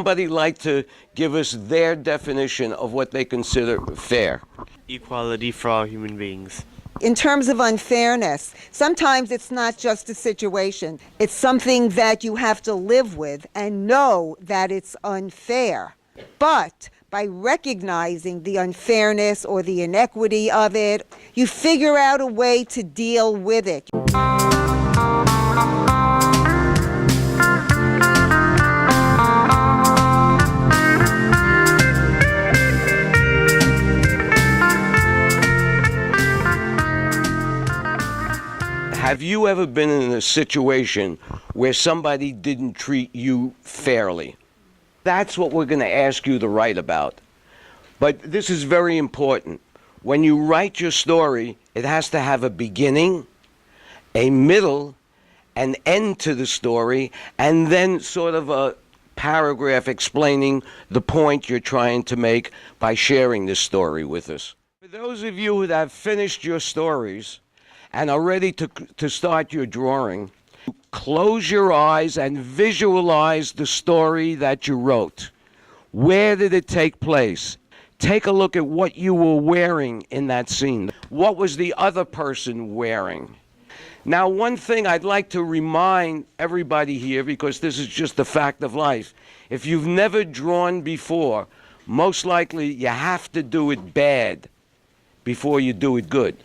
somebody like to give us their definition of what they consider fair? Equality for all human beings. In terms of unfairness, sometimes it's not just a situation. It's something that you have to live with and know that it's unfair. But by recognizing the unfairness or the inequity of it, you figure out a way to deal with it. Have you ever been in a situation where somebody didn't treat you fairly? That's what we're going to ask you to write about. But this is very important. When you write your story, it has to have a beginning, a middle, an end to the story, and then sort of a paragraph explaining the point you're trying to make by sharing this story with us. For those of you that have finished your stories and are ready to start your drawing, close your eyes and visualize the story that you wrote. Where did it take place? Take a look at what you were wearing in that scene. What was the other person wearing? Now, one thing I'd like to remind everybody here, because this is just the fact of life, if you've never drawn before, most likely you have to do it bad before you do it good.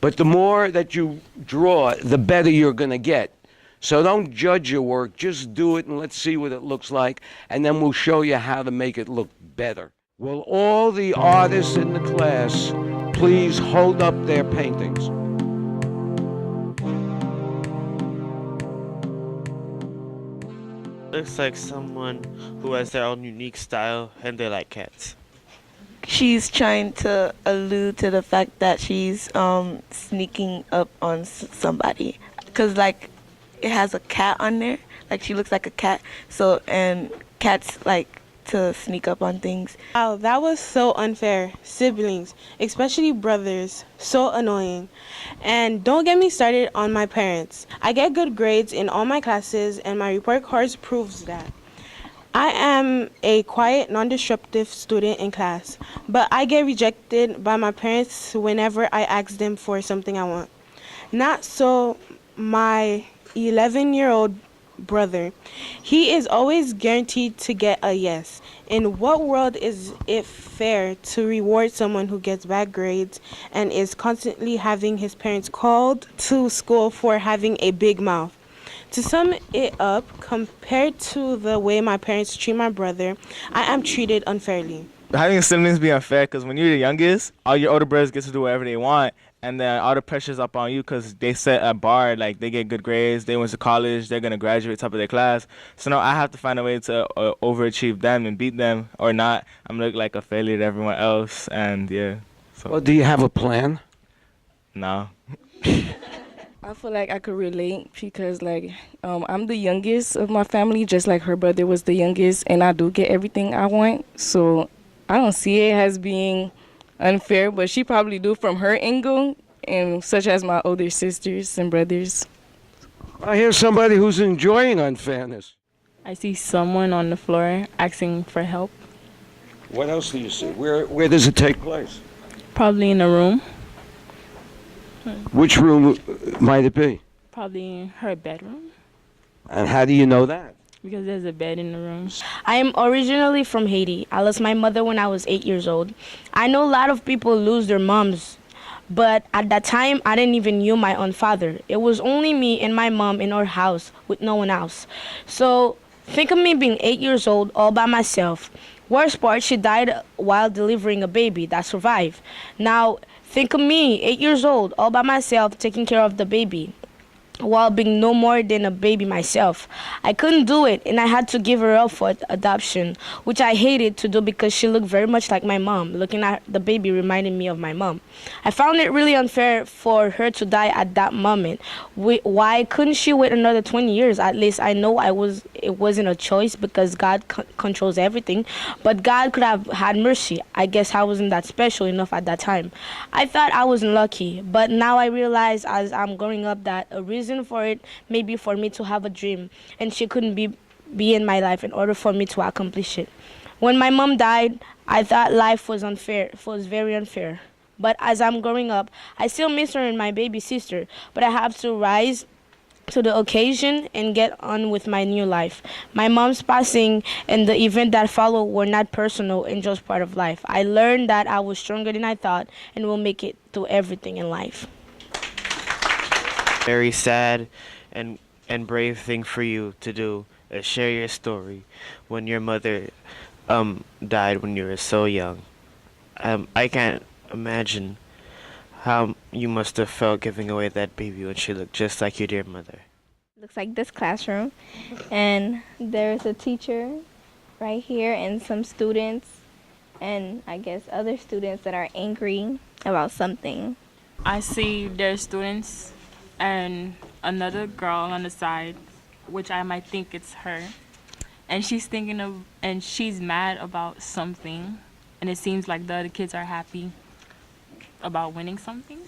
But the more that you draw, the better you're going to get. So don't judge your work, just do it and let's see what it looks like, and then we'll show you how to make it look better. Will all the artists in the class please hold up their paintings? Looks like someone who has their own unique style and they like cats. She's trying to allude to the fact that she's sneaking up on somebody, because like it has a cat on there, like she looks like a cat, so, and cats like to sneak up on things. Wow, that was so unfair. Siblings, especially brothers, so annoying. And don't get me started on my parents. I get good grades in all my classes and my report cards proves that. I am a quiet, non-disruptive student in class, but I get rejected by my parents whenever I ask them for something I want. Not so my 11-year-old brother. He is always guaranteed to get a yes. In what world is it fair to reward someone who gets bad grades and is constantly having his parents called to school for having a big mouth? To sum it up, compared to the way my parents treat my brother, I am treated unfairly. Having siblings be unfair because when you're the youngest, all your older brothers get to do whatever they want, and then all the pressure's up on you because they set a bar, like they get good grades, they went to college, they're going to graduate top of their class. So now I have to find a way to overachieve them and beat them, or not, I'm going to look like a failure to everyone else, and yeah. So. Well, do you have a plan? No. I feel like I could relate because, like, I'm the youngest of my family, just like her brother was the youngest, and I do get everything I want. So I don't see it as being unfair, but she probably do from her angle, and such as my older sisters and brothers. I hear somebody who's enjoying unfairness. I see someone on the floor asking for help. What else do you see? Where does it take place? Probably in a room. Which room might it be? Probably in her bedroom. And how do you know that? Because there's a bed in the room. I am originally from Haiti. I lost my mother when I was 8 years old. I know a lot of people lose their moms, but at that time, I didn't even know my own father. It was only me and my mom in our house with no one else. So think of me being 8 years old all by myself. Worst part, she died while delivering a baby that survived. Now, think of me, 8 years old, all by myself, taking care of the baby, while being no more than a baby myself. I couldn't do it, and I had to give her up for adoption, which I hated to do because she looked very much like my mom. Looking at the baby reminded me of my mom. I found it really unfair for her to die at that moment. Why couldn't she wait another 20 years? At least I know it wasn't a choice because God controls everything, but God could have had mercy. I guess I wasn't that special enough at that time. I thought I was lucky, but now I realize as I'm growing up that a reason for it may be for me to have a dream, and she couldn't be be in my life in order for me to accomplish it. When my mom died, I thought life was unfair. It was very unfair. But as I'm growing up, I still miss her and my baby sister. But I have to rise to the occasion and get on with my new life. My mom's passing and the event that followed were not personal and just part of life. I learned that I was stronger than I thought and will make it through everything in life. Very sad and brave thing for you to do is share your story when your mother died when you were so young. I can't imagine how you must have felt giving away that baby when she looked just like your dear mother. Looks like this classroom, and there's a teacher right here and some students, and I guess other students that are angry about something. I see there's students and another girl on the side, which I might think it's her, and she's mad about something, and it seems like the other kids are happy about winning something.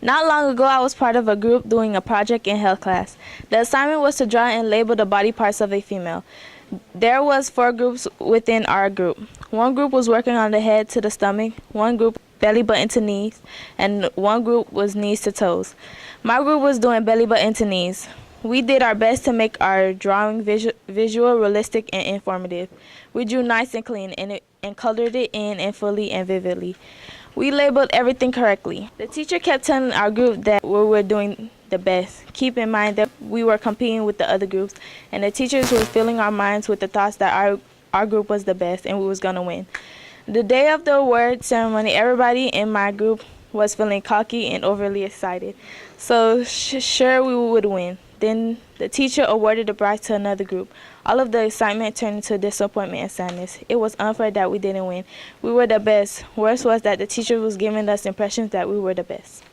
Not long ago, I was part of a group doing a project in health class. The assignment was to draw and label the body parts of a female. There was 4 groups within our group. One group was working on the head to the stomach, one group belly button to knees, and one group was knees to toes. My group was doing belly button to knees. We did our best to make our drawing visual, realistic, and informative. We drew nice and clean and colored it in and fully and vividly. We labeled everything correctly. The teacher kept telling our group that we were doing the best. Keep in mind that we were competing with the other groups, and the teachers were filling our minds with the thoughts that our group was the best and we was gonna win. The day of the award ceremony, everybody in my group was feeling cocky and overly excited. So sure we would win. Then the teacher awarded the prize to another group. All of the excitement turned into disappointment and sadness. It was unfair that we didn't win. We were the best. Worse was that the teacher was giving us impressions that we were the best.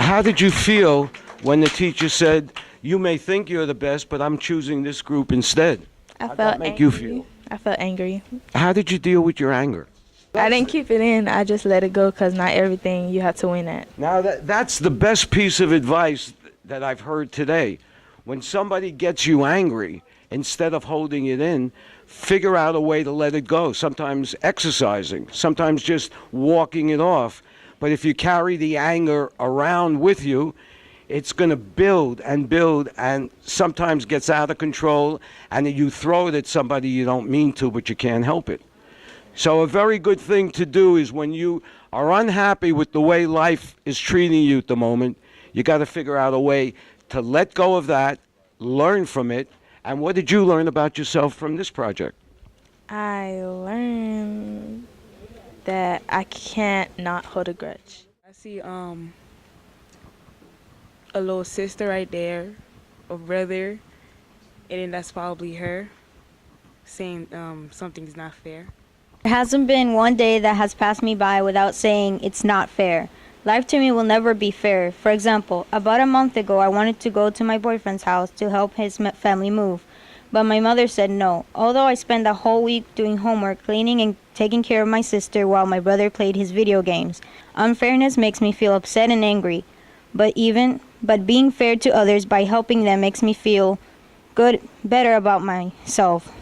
How did you feel when the teacher said, you may think you're the best, but I'm choosing this group instead? How did that make you feel? I felt angry. How did you deal with your anger? I didn't keep it in. I just let it go because not everything you have to win at. Now, that's the best piece of advice that I've heard today. When somebody gets you angry, instead of holding it in, figure out a way to let it go. Sometimes exercising, sometimes just walking it off. But if you carry the anger around with you, it's going to build and sometimes gets out of control, and you throw it at somebody you don't mean to, but you can't help it. So a very good thing to do is when you are unhappy with the way life is treating you at the moment, you got to figure out a way to let go of that, learn from it. And what did you learn about yourself from this project? I learned that I can't not hold a grudge. I see a little sister right there, a brother, and then that's probably her saying something's not fair. There hasn't been one day that has passed me by without saying it's not fair. Life to me will never be fair. For example, about a month ago, I wanted to go to my boyfriend's house to help his family move, but my mother said no. Although I spent the whole week doing homework, cleaning, and taking care of my sister while my brother played his video games. Unfairness makes me feel upset and angry, but being fair to others by helping them makes me feel better about myself.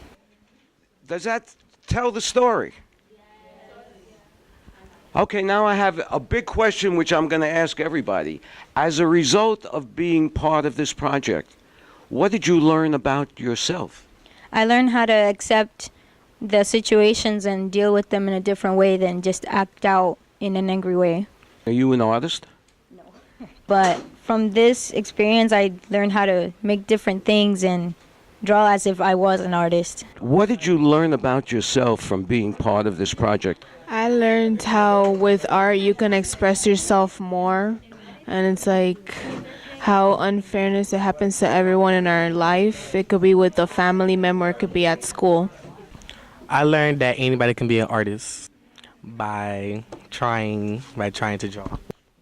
Does that tell the story? Okay, now I have a big question which I'm going to ask everybody. As a result of being part of this project, what did you learn about yourself? I learned how to accept the situations and deal with them in a different way than just act out in an angry way. Are you an artist? But from this experience, I learned how to make different things and draw as if I was an artist. What did you learn about yourself from being part of this project? I learned how with art you can express yourself more, and it's like how unfairness it happens to everyone in our life. It could be with a family member, it could be at school. I learned that anybody can be an artist by trying to draw.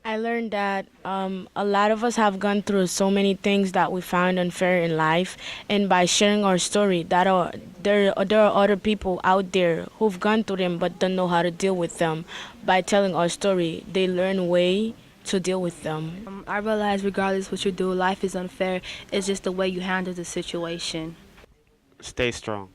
I learned that a lot of us have gone through so many things that we found unfair in life, and by sharing our story, there are other people out there who've gone through them but don't know how to deal with them. By telling our story, they learn a way to deal with them. I realize regardless what you do, life is unfair. It's just the way you handle the situation. Stay strong.